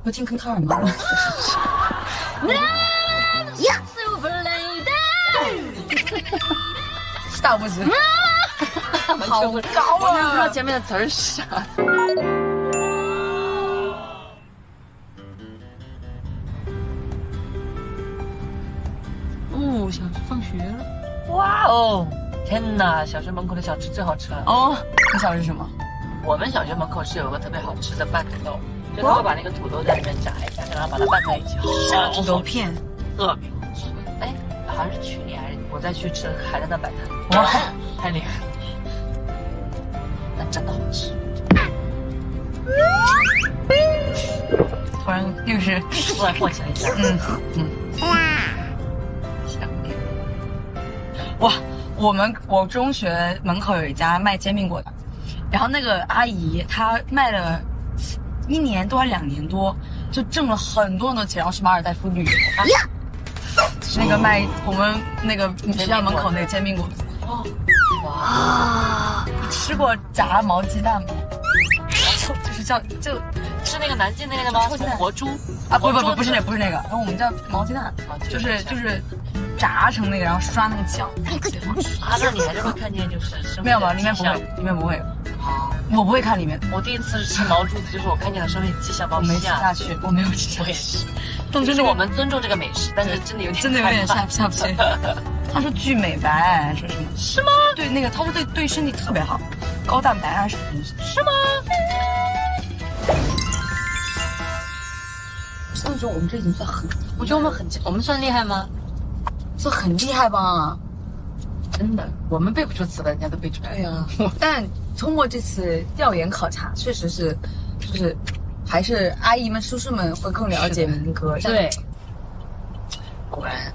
不听坑卡尔吗？大拇指，好高啊！我就不知道前面的词儿是啥。哦，小吃放学了。哇哦！天哪，小学门口的小吃最好吃了。哦，你想是什么？我们小学门口是有个特别好吃的拌土豆，就他会把那个土豆在里面炸一下，然后把它拌在一起，土豆片，特别好吃。哎，好像是去年还是我再去吃海南的摆摊，哇，太厉害了，那真的好吃。突然又是突然唤起了一下，想念。哇，我中学门口有一家卖煎饼果的，然后那个阿姨她卖了1年多还2年多，就挣了很多的钱，然后是马尔代夫旅游，是那个卖我们那个学校门口那个煎饼果子。哦，哇，吃过炸毛鸡蛋吗？就是是那个南京那个吗？活猪啊，不是那个，然后我们叫毛鸡蛋，就是炸成那个，然后刷那个酱，啊，那你还是会看见就是没有吧？里面不会，好，我不会看里面。我第一次吃毛猪子，就是我看见了生命迹象，把我没吃吓下去，我没有吃下去。我也是，就是我们尊重这个美食，但是真的有点下不去。他说巨美白，说什么？是吗？对，那个他说对身体特别好，高蛋白啊什么东西？是吗？所以说我们这已经算很，我觉得我们算厉害吗？这很厉害吧？真的，我们背不出词了，人家都背出来。对呀，但通过这次调研考察，确实是，就是还是阿姨们、叔叔们会更了解民歌。对，果然，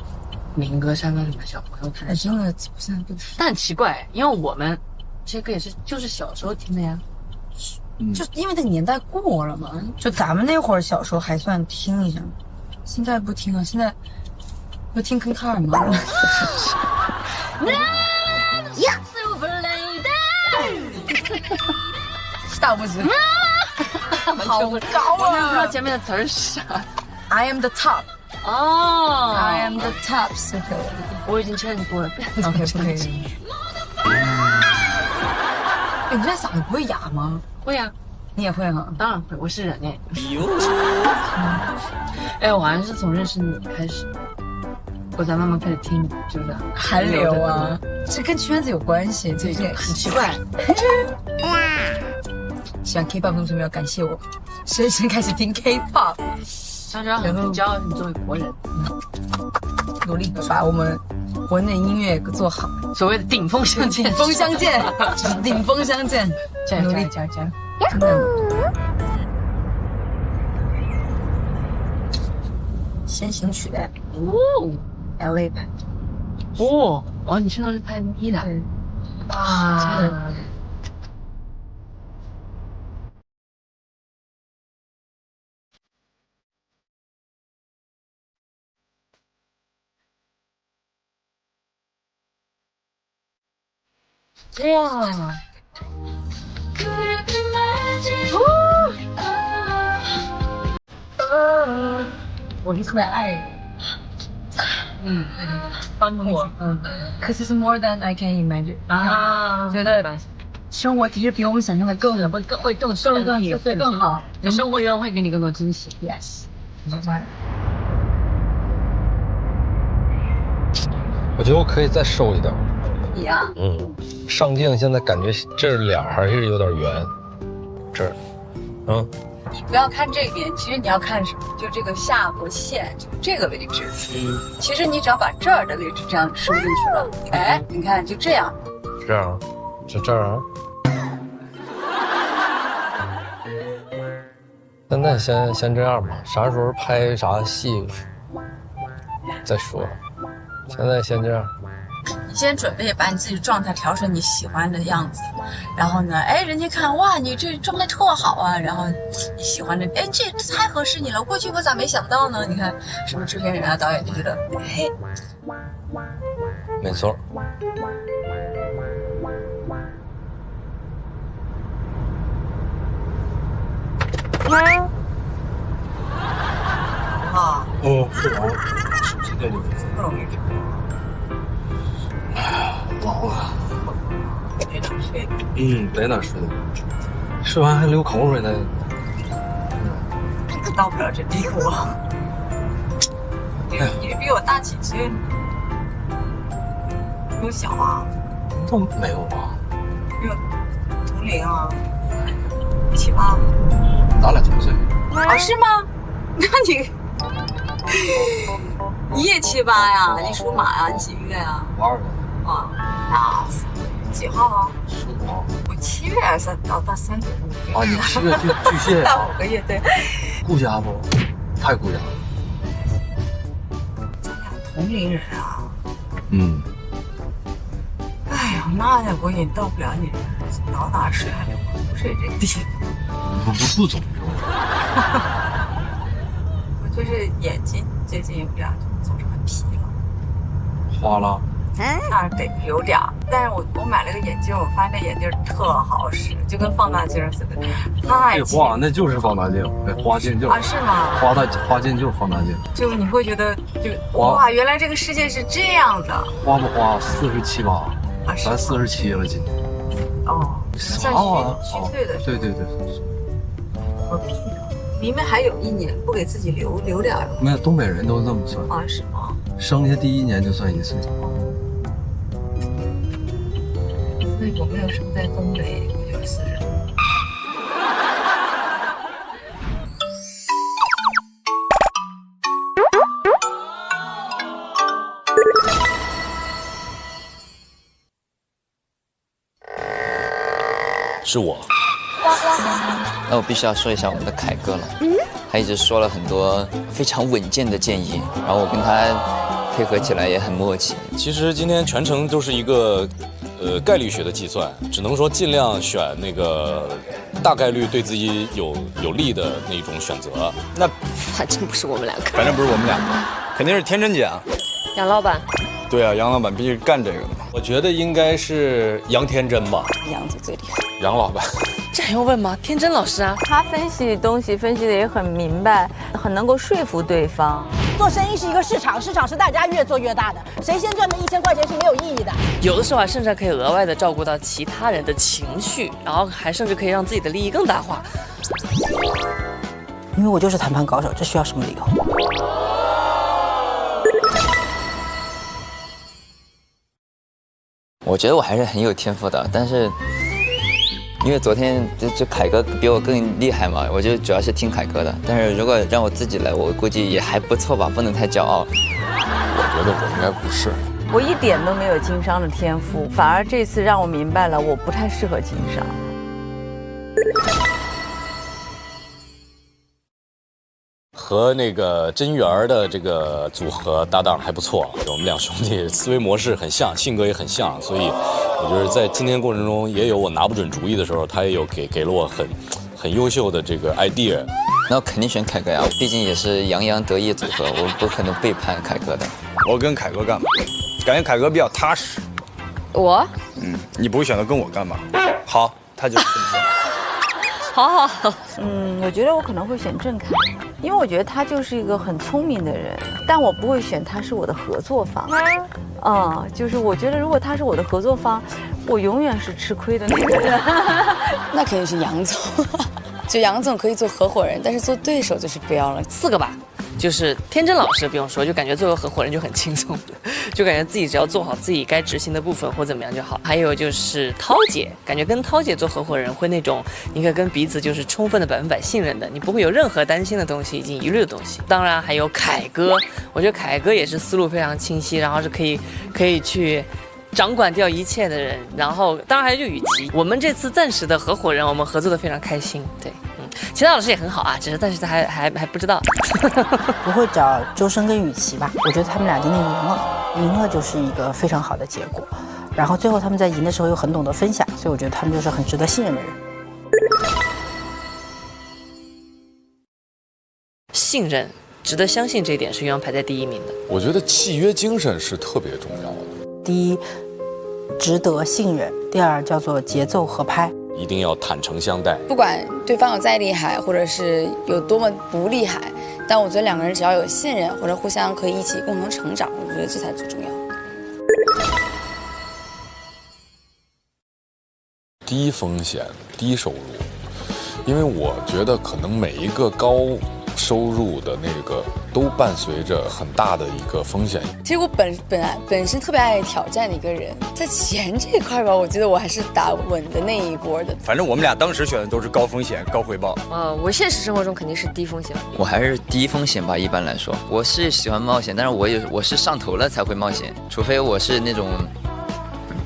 民歌山村里面小朋友看的真的不算不。但很奇怪，因为我们这些歌也是就是小时候听的呀。就因为那个年代过了嘛，就咱们那会儿小时候还算听一下，现在不听了，现在不听坑卡尔吗？大拇指，好高啊！我就不知道前面的词儿是啥。I am the top。哦 I am the top。我已经确认过了。OK， 不可以。你这嗓子不会哑吗？会啊，你也会啊？当然会，我是人哎。哎，我好像是从认识你开始，我才慢慢开始听，就是韩流啊，这跟圈子有关系，这就很奇怪。喜欢 K-pop 同学们要感谢我，深深开始听 K-pop。张学友很骄傲，你作为国人，努力把我们国内音乐做好，所谓的顶峰相见，顶峰相见，顶峰相见，努力加油！真的。先行曲的LA 版。哦，你身上是拍 MV 的？哇，真的。哇！我是特别爱，帮我，Cause it's more than I can imagine 啊，觉得生活其实比我们想象的更好，生活永远会给你更多惊喜。 Yes。我觉得我可以再瘦一点。你啊？上镜现在感觉这脸还是有点圆，这儿，你不要看这边，其实你要看什么？就这个下颌线，就这个位置。其实你只要把这儿的位置这样收进去了，哎，你看就这样。这样，就这儿啊。现在先这样吧，啥时候拍啥戏再说。现在先这样。你先准备把你自己的状态调成你喜欢的样子，然后呢，哎，人家看哇，你这状态特好啊，然后你喜欢的，哎，这太合适你了，过去我咋没想到呢？你看，是不是制片人啊、导演就觉得，哎，没错。哦，是吗？今天就不容易。哎呀，老了。得哪睡？得哪睡的？吃完还流口水呢。到不了这地步。你比我大几岁？比我小啊？都没有吧？比我同龄啊，7、8。咱俩同岁。啊，是吗？那你也7、8呀？你属马呀？你几月呀52的。啊，那几号啊？属猫。我7月到3个月。啊，你7月巨蟹大啊？ 5个月，对。顾家不？太顾家了。咱俩同龄人啊。哎呀，那我也到不了你到哪睡还流口水这地步。不总是。我就是眼睛最近有点总是很疲劳。花了。那得有点儿，但是我买了个眼镜，我发现这眼镜特好使，就跟放大镜似的，太轻。花那就是放大镜，花镜就是。啊，是吗？花镜就是放大镜。就你会觉得哇，原来这个世界是这样的。花不花47、8？啊，咱47了今年。哦，啥玩意儿？虚岁的。对。何必呢？明明还有1年，不给自己留点儿。没有，东北人都这么算。啊，是吗？生下第1年就算1岁。所以我没有生在东北，我就是40。是我。那我必须要说一下我们的凯哥了。他一直说了很多非常稳健的建议，然后我跟他配合起来也很默契。其实今天全程都是一个概率学的计算，只能说尽量选那个大概率对自己有利的那种选择。那反正不是我们两个，反正不是我们俩，肯定是天真姐啊。杨老板。对啊，杨老板必须干这个的嘛。我觉得应该是杨天真吧。杨总最厉害。杨老板。这还用问吗？天真老师啊，他分析东西分析的也很明白，很能够说服对方。做生意是一个市场，市场是大家越做越大的，谁先赚的1000块钱是没有意义的。有的时候啊，甚至还可以额外的照顾到其他人的情绪，然后还甚至可以让自己的利益更大化。因为我就是谈判高手，这需要什么理由？我觉得我还是很有天赋的，但是因为昨天就凯哥比我更厉害嘛，我就主要是听凯哥的。但是如果让我自己来，我估计也还不错吧，不能太骄傲。我觉得我应该不是。我一点都没有经商的天赋，反而这次让我明白了，我不太适合经商。和那个真源的这个组合搭档还不错，我们两兄弟思维模式很像，性格也很像，所以我觉得在今天过程中也有我拿不准主意的时候，他也有给了我很优秀的这个 idea。那我肯定选凯哥呀，毕竟也是洋洋得意组合，我不可能背叛凯哥的。我跟凯哥干吧，感觉凯哥比较踏实。我？你不会选择跟我干吧？好，他就是这么想。好。我觉得我可能会选郑恺，因为我觉得他就是一个很聪明的人，但我不会选他是我的合作方。就是我觉得如果他是我的合作方，我永远是吃亏的那个人。那肯定是杨总，就杨总可以做合伙人，但是做对手就是不要了。 4个吧。就是天真老师不用说，就感觉作为合伙人就很轻松，就感觉自己只要做好自己该执行的部分或怎么样就好。还有就是涛姐，感觉跟涛姐做合伙人会那种你可以跟彼此就是充分的100%信任的，你不会有任何担心的东西以及疑虑的东西。当然还有凯哥，我觉得凯哥也是思路非常清晰，然后是可以去掌管掉一切的人。然后当然还有就雨琦，我们这次暂时的合伙人，我们合作的非常开心，对。其他老师也很好啊，只是暂时还不知道。不会找周深跟雨琦吧？我觉得他们俩今天赢了就是一个非常好的结果。然后最后他们在赢的时候又很懂得分享，所以我觉得他们就是很值得信任的人。信任，值得相信这一点是永远排在第1名的。我觉得契约精神是特别重要的。第一，值得信任；第二，叫做节奏合拍。一定要坦诚相待，不管对方有再厉害，或者是有多么不厉害，但我觉得两个人只要有信任，或者互相可以一起共同成长，我觉得这才最重要。低风险低收入，因为我觉得可能每一个高收入的那个都伴随着很大的一个风险。其实我本身特别爱挑战的一个人，在钱这一块吧，我觉得我还是打稳的那一波的。反正我们俩当时选的都是高风险高回报。我现实生活中肯定是低风险。我还是低风险吧，一般来说，我是喜欢冒险，但是我是上头了才会冒险，除非我是那种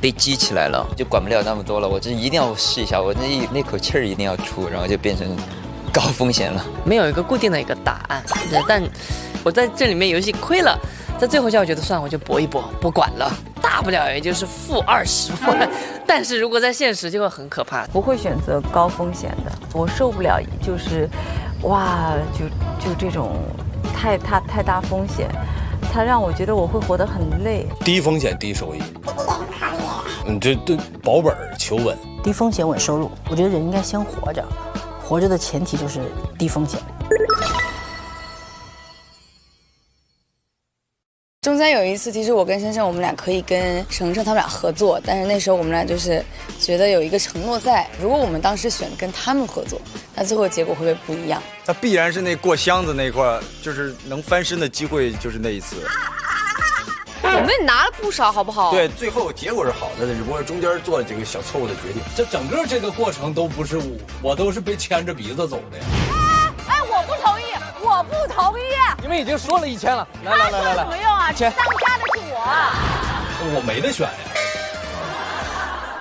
被激起来了，就管不了那么多了，我这一定要试一下，我那口气儿一定要出，然后就变成高风险了。没有一个固定的一个答案，但我在这里面游戏亏了，在最后我觉得算了，我就搏一搏，不管了，大不了也就是-20万。但是如果在现实就会很可怕。不会选择高风险的，我受不了，就是哇，就这种太大风险，它让我觉得我会活得很累。低风险低收益，这保本求稳。低风险稳收入，我觉得人应该先活着，活着的前提就是低风险。中间有一次，其实我跟申申，我们俩可以跟程程他们俩合作，但是那时候我们俩就是觉得有一个承诺在，如果我们当时选跟他们合作，那最后结果会不会不一样？那必然是那过箱子那块，就是能翻身的机会，就是那一次。我们也拿了不少，好不好？对，最后结果是好的，只不过中间做了几个小错误的决定。这整个这个过程都不是我都是被牵着鼻子走的呀。哎，我不同意，我不同意。你们已经说了1000了，来，有什么用啊？当家的是我。我没得选呀。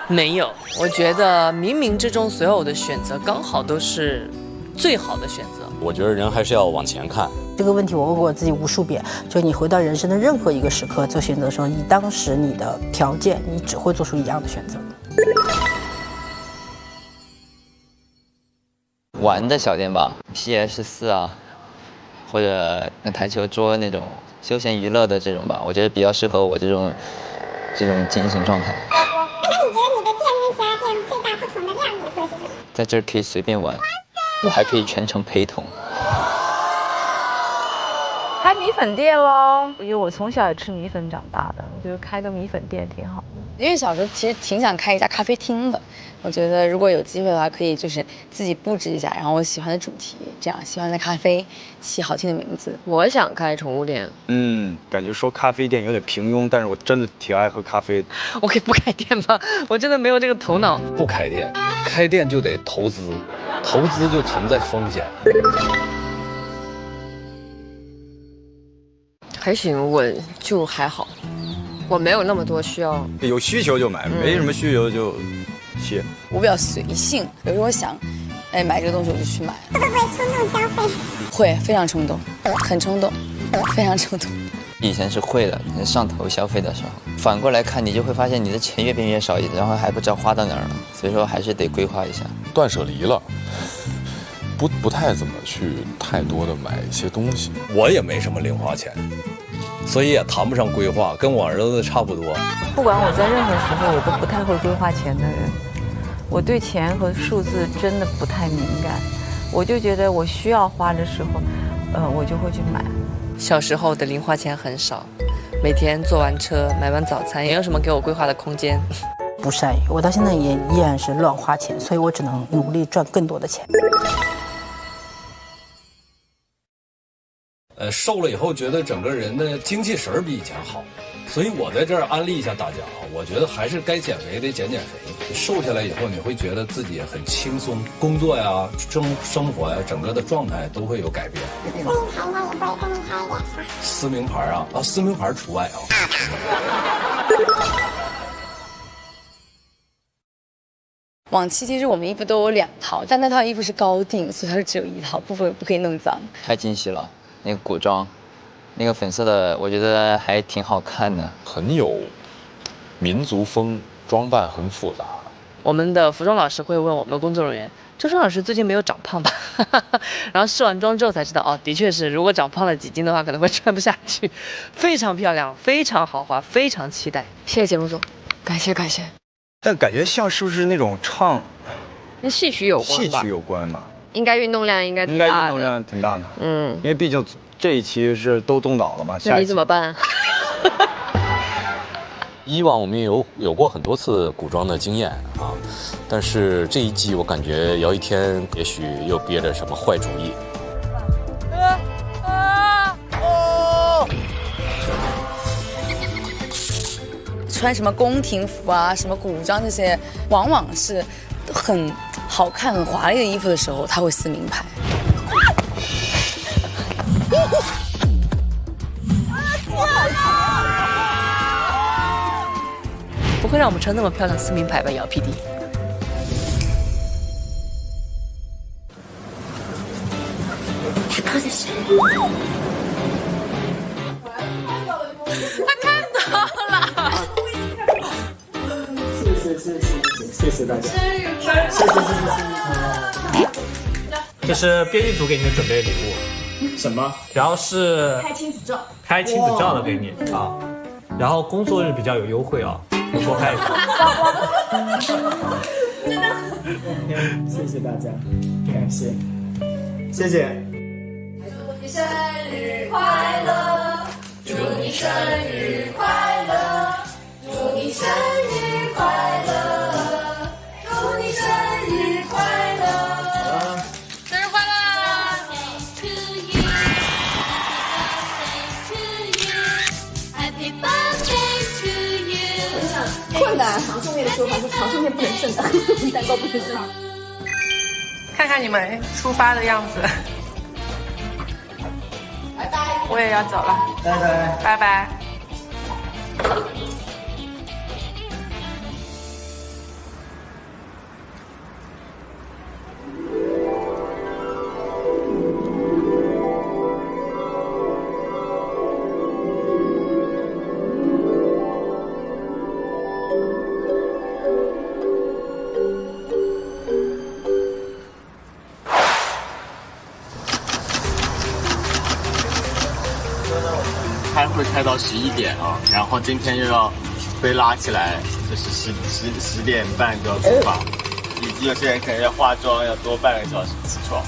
没有，我觉得冥冥之中所有的选择刚好都是最好的选择。我觉得人还是要往前看。这个问题我问过我自己无数遍，就你回到人生的任何一个时刻做选择的时候，以当时你的条件，你只会做出一样的选择。玩的小店吧 ，PS4啊，或者台球桌那种休闲娱乐的这种吧，我觉得比较适合我这种精神状态。在这儿可以随便玩，我还可以全程陪同。开米粉店喽，因为我从小也吃米粉长大的，我觉得开个米粉店挺好的。因为小时候其实挺想开一家咖啡厅的，我觉得如果有机会的话，可以就是自己布置一下，然后我喜欢的主题，这样喜欢的咖啡，起好听的名字。我想开宠物店。感觉说咖啡店有点平庸，但是我真的挺爱喝咖啡的。我可以不开店吗？我真的没有这个头脑。不开店，开店就得投资，投资就存在风险。还行，我就还好，我没有那么多需要。有需求就买，没什么需求就歇。我比较随性，有时候我想，买这个东西我就去买。会不会冲动消费？会，非常冲动，很冲动，非常冲动。以前是会的，上头消费的时候，反过来看，你就会发现你的钱越变越少，然后还不知道花到哪儿了。所以说还是得规划一下，断舍离了。不太怎么去太多的买一些东西，我也没什么零花钱，所以也谈不上规划，跟我儿子差不多。不管我在任何时候，我都不太会规划钱的人。我对钱和数字真的不太敏感，我就觉得我需要花的时候，我就会去买。小时候的零花钱很少，每天坐完车买完早餐，也没有什么给我规划的空间。不善于，我到现在也依然是乱花钱，所以我只能努力赚更多的钱。瘦了以后觉得整个人的精气神比以前好，所以我在这儿安利一下大家啊，我觉得还是该减肥得减肥。瘦下来以后，你会觉得自己很轻松，工作呀、生活呀，整个的状态都会有改变。撕名牌啊，撕名牌除外啊。往期其实我们衣服都有2套，但那套衣服是高定，所以它是只有1套，不可以弄脏。太惊喜了。那个古装，那个粉色的，我觉得还挺好看的，很有民族风，装扮很复杂。我们的服装老师会问我们的工作人员：“周深老师最近没有长胖吧？”然后试完妆之后才知道，哦，的确是，如果长胖了几斤的话，可能会穿不下去。非常漂亮，非常豪华，非常期待。谢谢节目组，感谢。但感觉像是不是那种唱，跟戏曲有关吧？戏曲有关嘛？应该运动量应该挺大的。应该运动量挺大的。嗯，因为毕竟这一期是都动脑了嘛。那你怎么办？以往我们有过很多次古装的经验啊，但是这一季我感觉姚一天也许又憋着什么坏主意。穿什么宫廷服啊，什么古装这些，往往是很好看、很华丽的衣服的时候，他会撕名牌。不会让我们穿那么漂亮撕名牌吧，姚 PD？他靠在谁？他看到了。谢谢大家，谢谢。这是编剧组给你们准备的礼物，什么？然后是拍亲子照，拍亲子照的给你啊，然后工作日比较有优惠啊，你多拍一下。真的。谢谢大家，感谢，谢谢。祝你生日快乐，祝你生日快乐，祝你生日快乐，祝你生日快乐，生日快乐 ！Happy birthday to you。困难，长寿面的说法是长寿面不能剩的，蛋糕不能剩。看看你们出发的样子。拜拜，我也要走了，拜拜，拜拜。开会开到11点啊，然后今天又要被拉起来，就是10点半就要出发，以及有些人可能要化妆，要多半个小时起床。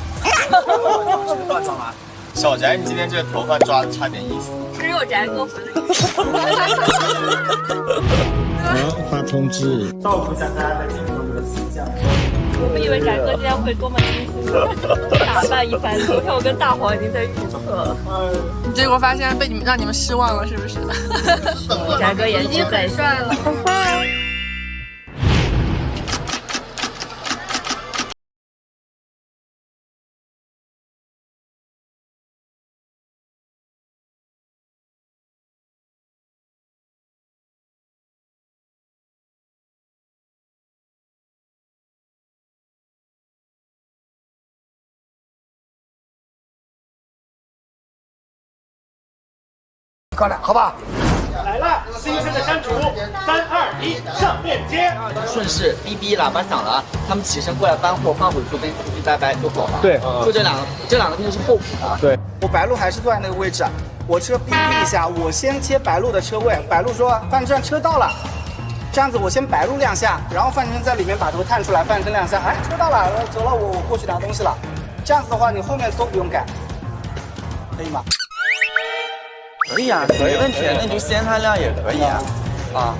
化妆啊？小翟，你今天这个头发抓的差点意思。只有翟哥回来。发通知，照顾一下大家在镜头里的形象。我们以为翟哥今天会多么精心打扮一番，昨天我跟大黄已经在预测了，结果发现让你们失望了，是不是？翟哥也已经很帅了。高亮，好吧。来了，新生的山主，3、2、1，上链接。顺势哔哔喇叭响了，他们起身过来搬货，放回去跟司机拜拜就走了。对，就这两个店是后补的。对，我白鹿还是坐在那个位置，我车哔哔一下，我先切白鹿的车位，白鹿说范丞车到了，这样子我先白鹿2下，然后范丞在里面把头探出来，范丞2下，哎，车到了，走了，我过去拿东西了。这样子的话，你后面都不用改，可以吗？可以啊，没问题，那你就先他辆也可以啊。啊。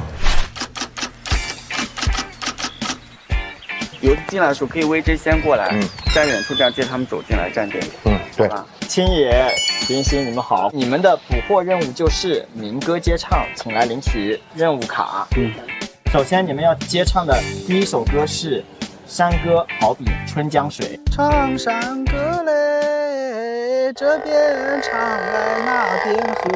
游子进来的时候可以VJ先过来，在远处这样接他们走进来站这里。对吧？青野、林星，你们好。你们的捕获任务就是民歌接唱，请来领取任务卡。首先你们要接唱的第一首歌是《山歌好比春江水》。唱山歌嘞，这边唱来那边喝。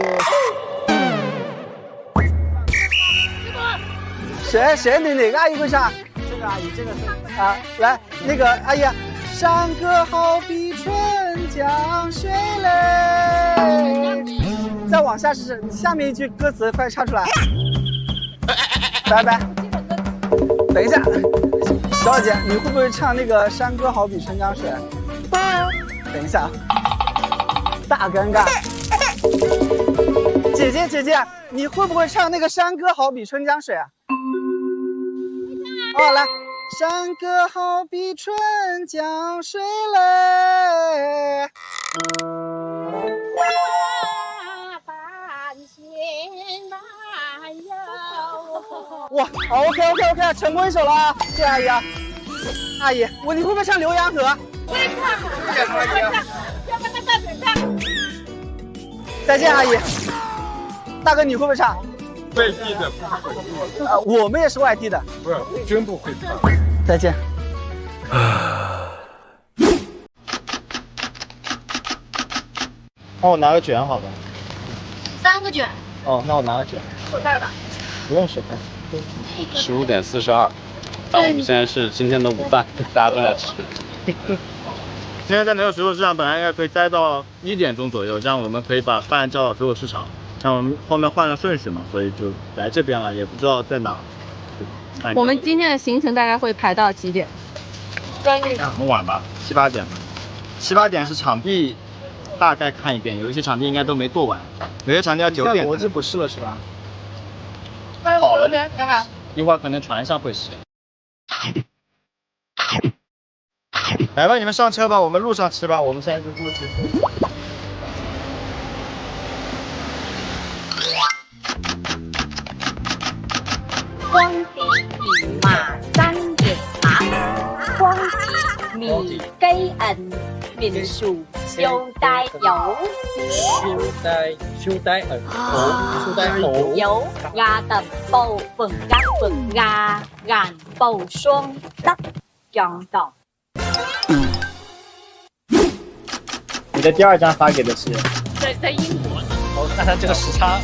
谁哪个阿姨会唱？这个阿姨，这个啊，来那个阿姨，山歌好比春江水嘞。再往下试试，下面一句歌词快唱出来。拜拜。等一下，小姐，你会不会唱那个山歌好比春江水？等一下，大尴尬。姐姐，你会不会唱那个山歌好比春江水啊？哦，来，山歌好比春江水嘞。哇 ，OK， 成功一首了啊！谢谢阿姨啊。阿姨，你会不会唱《浏阳河》？会唱。再见，阿姨。大哥，你会不会唱？外地的不会。我们也是外地的。不是，真不会唱。再见。帮我拿个卷好吧3个卷。哦，那我拿个卷。手袋吧。不用手袋。15点42，但我们现在是今天的午饭，大家都在吃。今天在南有水果市场本来应该可以待到1点钟左右，这样我们可以把饭交到水果市场。像我们后面换了顺序嘛，所以就来这边了，也不知道在哪。我们今天的行程大概会排到几点？很晚吧，7、8点吧。7、8点是场地，大概看一遍，有一些场地应该都没做完，有些场地要9点。国际不是了是吧？好了，一会儿可能船上会是。来吧，你们上车吧，我们路上吃吧，我们现在就过去。光碟米麻三葉鴨，光碟米雞銀面薯燒帶油，燒帶油鴨特煲粉干粉鴨眼煲雙得醬豆。你的第2张发给的是？在英国呢。我看看这个时差。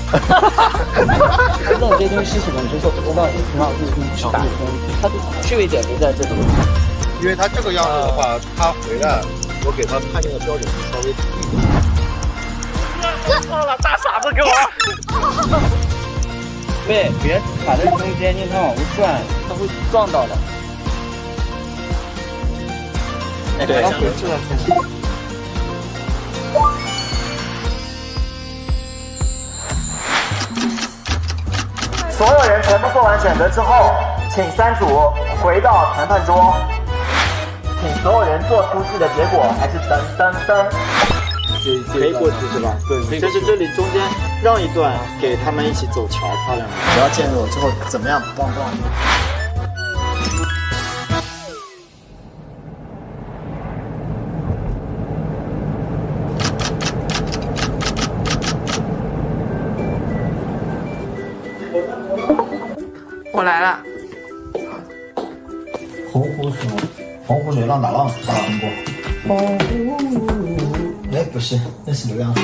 知道这些东西是什么，你就说不知道，也挺好，就是打它的趣味点就在这里。因为他这个样子的话，他回来，我给他判定的标准是稍微低一点。错了，大傻子给我。对，别卡在中间，因为它往回转，它会撞到的。对，它会这样。所有人全部做完选择之后，请3组回到谈判桌，请所有人做出自己的结果，还是噔噔噔，可以过去是吧？对，就是这里中间让一段给他们一起走桥，漂亮吗？不要见我之后怎么样？棒棒。我来了。洪湖水浪打浪，大家听过？哎，不是，那是浏阳河。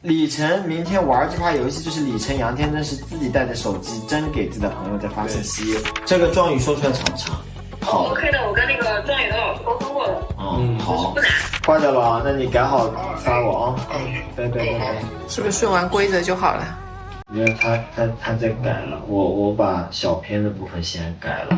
李晨明天玩这款游戏，就是李晨、杨天真是自己带着手机真给自己的朋友在发信息。这个状语说出来长不长？好 ，OK 的，我跟那个庄语的老师沟通过了。好，挂掉了啊，那你改好发我啊。对。是不是顺完规则就好了？因为他在改了，我把小片的部分先改了。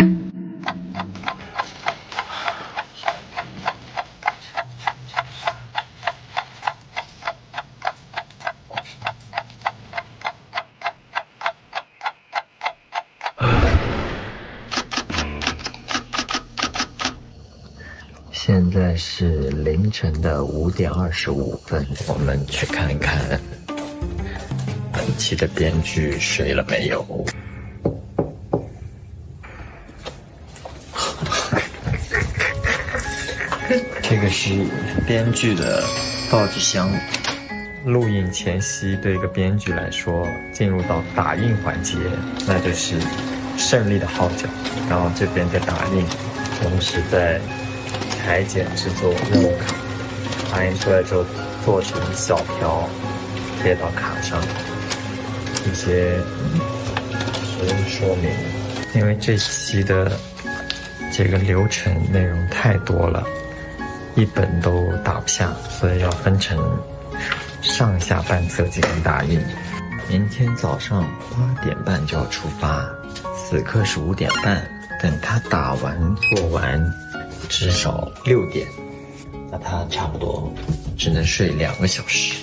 现在是凌晨的5点25分，我们去看看本期的编剧睡了没有。这个是编剧的报纸箱。录影前夕，对一个编剧来说，进入到打印环节，那就是胜利的号角。然后这边在打印，同时在裁剪制作任务卡，打印出来之后做成小条，贴到卡上。一些使用说明，因为这期的这个流程内容太多了，一本都打不下，所以要分成上下半册进行打印。明天早上8点半就要出发，此刻是5点半，等他打完做完，至少6点，那他差不多只能睡2个小时。